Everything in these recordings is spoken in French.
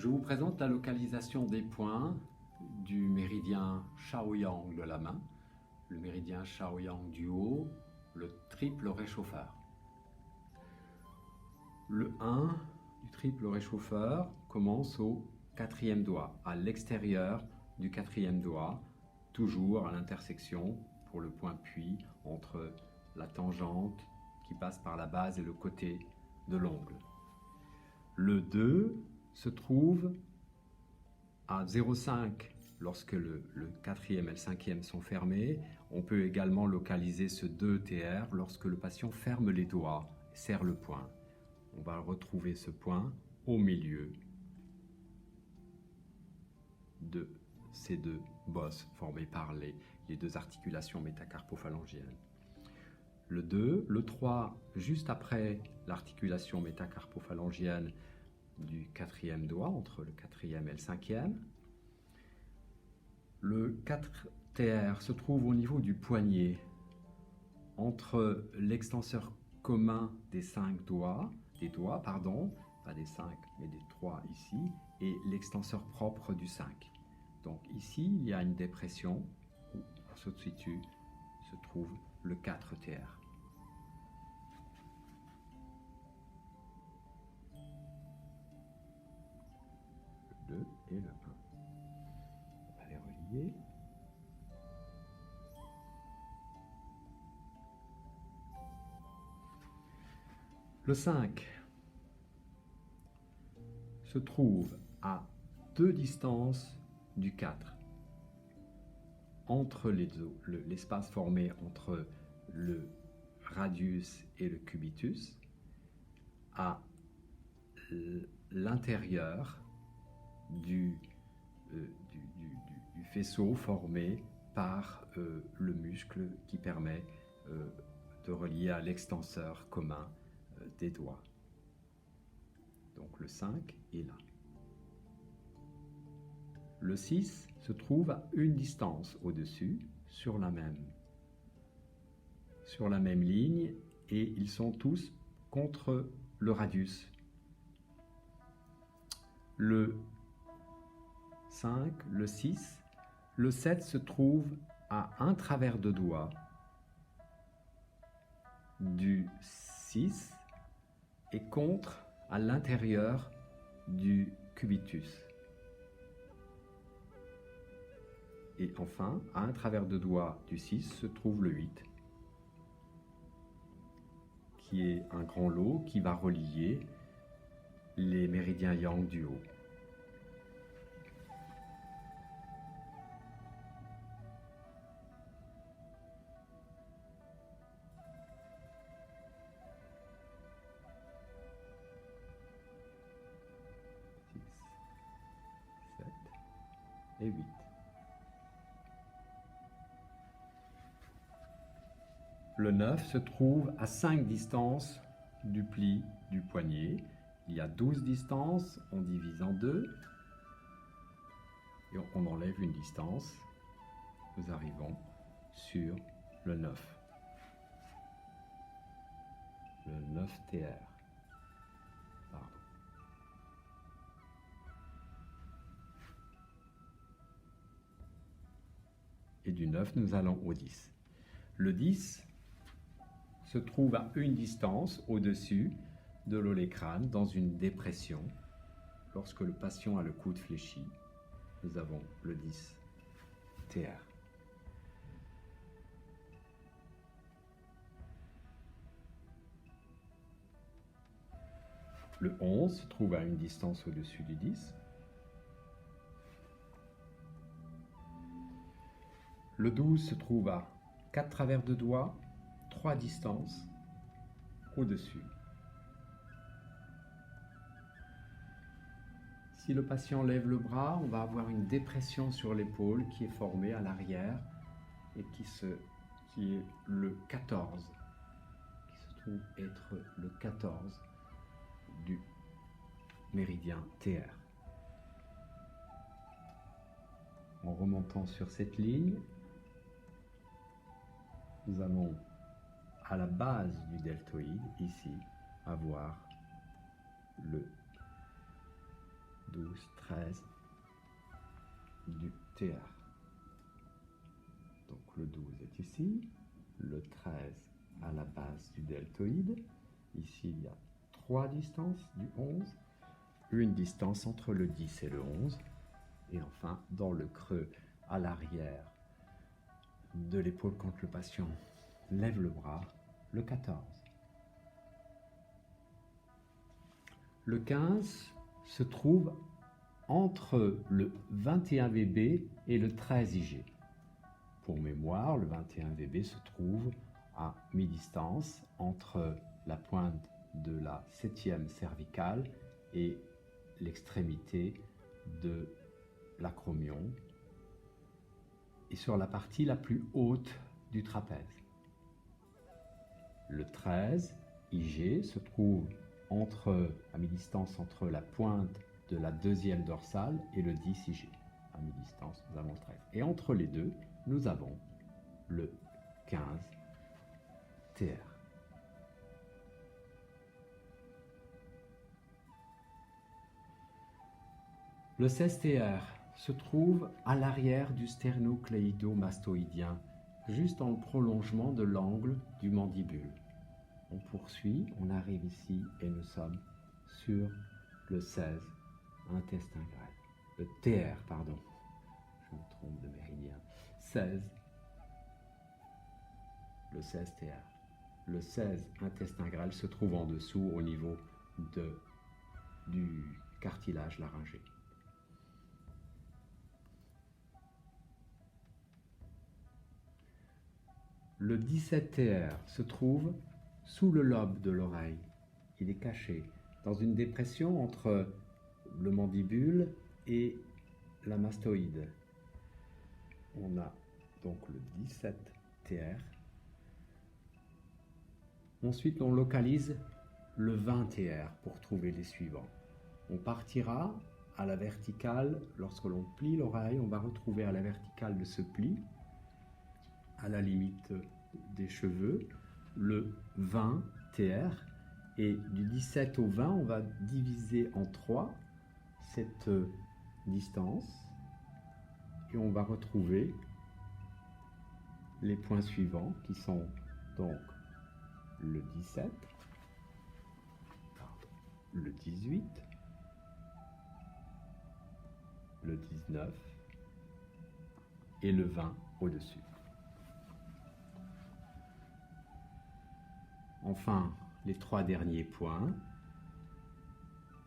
Je vous présente la localisation des points du méridien Shaoyang de la main, le méridien Shaoyang du haut, le triple réchauffeur. Le 1 du triple réchauffeur commence au 4e doigt, à l'extérieur du 4e doigt, toujours à l'intersection pour le point puits entre la tangente qui passe par la base et le côté de l'ongle. Le 2 se trouve à 0,5 lorsque le 4e et le 5e sont fermés. On peut également localiser ce 2 TR lorsque le patient ferme les doigts et serre le poing. On va retrouver ce point au milieu de ces deux bosses formées par les deux articulations métacarpophalangiennes. Le 2, le 3, juste après l'articulation métacarpophalangienne du 4e doigt, entre le 4e et le 5e. Le 4 TR se trouve au niveau du poignet, entre l'extenseur commun des 5 doigts, pas des 5 mais des 3 ici, et l'extenseur propre du 5. Donc ici, il y a une dépression où se trouve le 4 TR. Le 2 et le 1. On va les relier. Le 5 se trouve à 2 distances du 4, entre l'espace formé entre le radius et le cubitus, à l'intérieur du faisceau formé par le muscle qui permet de relier à l'extenseur commun des doigts. Donc le 5 est là. Le 6 se trouve à une distance au-dessus, sur la même ligne, et ils sont tous contre le radius. Le 5, le 6, le 7 se trouve à un travers de doigt du 6 et contre à l'intérieur du cubitus. Et enfin, à un travers de doigt du 6 se trouve le 8, qui est un grand lot qui va relier les méridiens yang du haut. Et 8. Le 9 se trouve à 5 distances du pli du poignet. Il y a 12 distances, on divise en 2 et on enlève une distance. Nous arrivons sur le 9. Le 9 TR. Pardon. Et du 9, nous allons au 10. Le 10 se trouve à une distance au-dessus de l'olécrâne, dans une dépression. Lorsque le patient a le coude fléchi, nous avons le 10 TR. Le 11 se trouve à une distance au-dessus du 10. Le 12 se trouve à 4 travers de doigts, 3 distances au-dessus. Si le patient lève le bras, on va avoir une dépression sur l'épaule qui est formée à l'arrière et qui est le 14, qui se trouve être le 14 du méridien TR. En remontant sur cette ligne, nous allons à la base du deltoïde, ici, avoir le 12, 13 du TR. Donc le 12 est ici, le 13 à la base du deltoïde. Ici, il y a 3 distances du 11, une distance entre le 10 et le 11, et enfin, dans le creux à l'arrière de l'épaule quand le patient lève le bras, le 14. Le 15 se trouve entre le 21 VB et le 13 IG. Pour mémoire, le 21 VB se trouve à mi-distance entre la pointe de la 7e cervicale et l'extrémité de l'acromion et sur la partie la plus haute du trapèze. Le 13 IG se trouve à mi-distance entre la pointe de la 2e dorsale et le 10 IG. À mi-distance, nous avons le 13. Et entre les deux, nous avons le 15 TR. Le 16 TR se trouve à l'arrière du sternocléido-mastoïdien, juste en prolongement de l'angle du mandibule. On poursuit, on arrive ici et nous sommes sur le 16 intestin grêle. Le TR, pardon. Je me trompe de méridien. 16. Le 16 TR. Le 16 intestin grêle se trouve en dessous au niveau du cartilage laryngé. Le 17 TR se trouve sous le lobe de l'oreille. Il est caché dans une dépression entre le mandibule et la mastoïde. On a donc le 17 TR. Ensuite, on localise le 20 TR pour trouver les suivants. On partira à la verticale, lorsque l'on plie l'oreille, on va retrouver à la verticale de ce pli, à la limite des cheveux, le 20 TR, et du 17 au 20, on va diviser en 3 cette distance, et on va retrouver les points suivants, qui sont donc le 17, le 18, le 19 et le 20 au-dessus. Enfin, les 3 derniers points.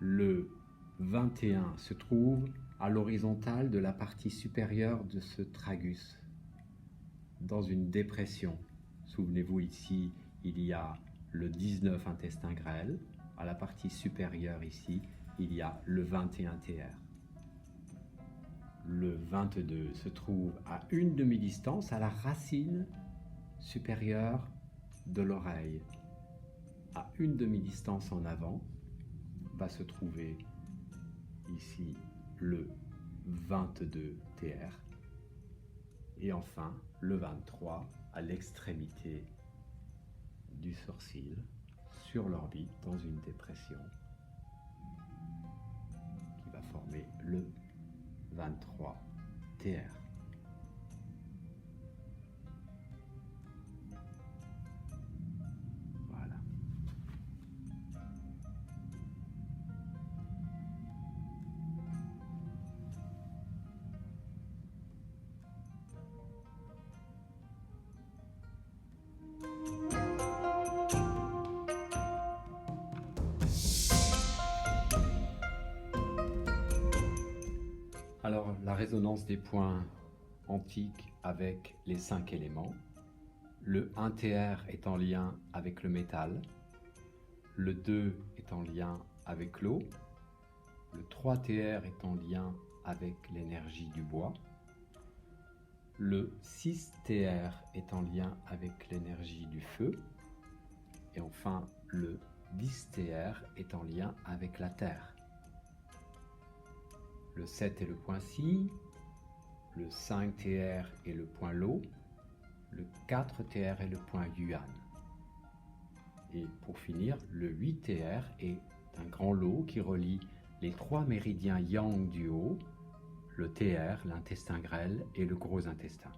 Le 21 se trouve à l'horizontale de la partie supérieure de ce tragus, dans une dépression. Souvenez-vous, ici, il y a le 19 intestin grêle. À la partie supérieure, ici, il y a le 21 TR. Le 22 se trouve à une demi-distance à la racine supérieure de l'oreille. À une demi-distance en avant va se trouver ici le 22 TR. Et enfin, le 23 à l'extrémité du sourcil, sur l'orbite, dans une dépression, qui va former le 23 TR. Voilà. Alors, la résonance des points antiques avec les 5 éléments. Le 1 TR est en lien avec le métal. Le 2 est en lien avec l'eau. Le 3 TR est en lien avec l'énergie du bois. Le 6 TR est en lien avec l'énergie du feu. Et enfin, le 10 TR est en lien avec la terre. Le 7 est le point Si, le 5 TR est le point Lo, le 4 TR est le point Yuan. Et pour finir, le 8 TR est un grand lot qui relie les trois méridiens yang du haut, le TR, l'intestin grêle et le gros intestin.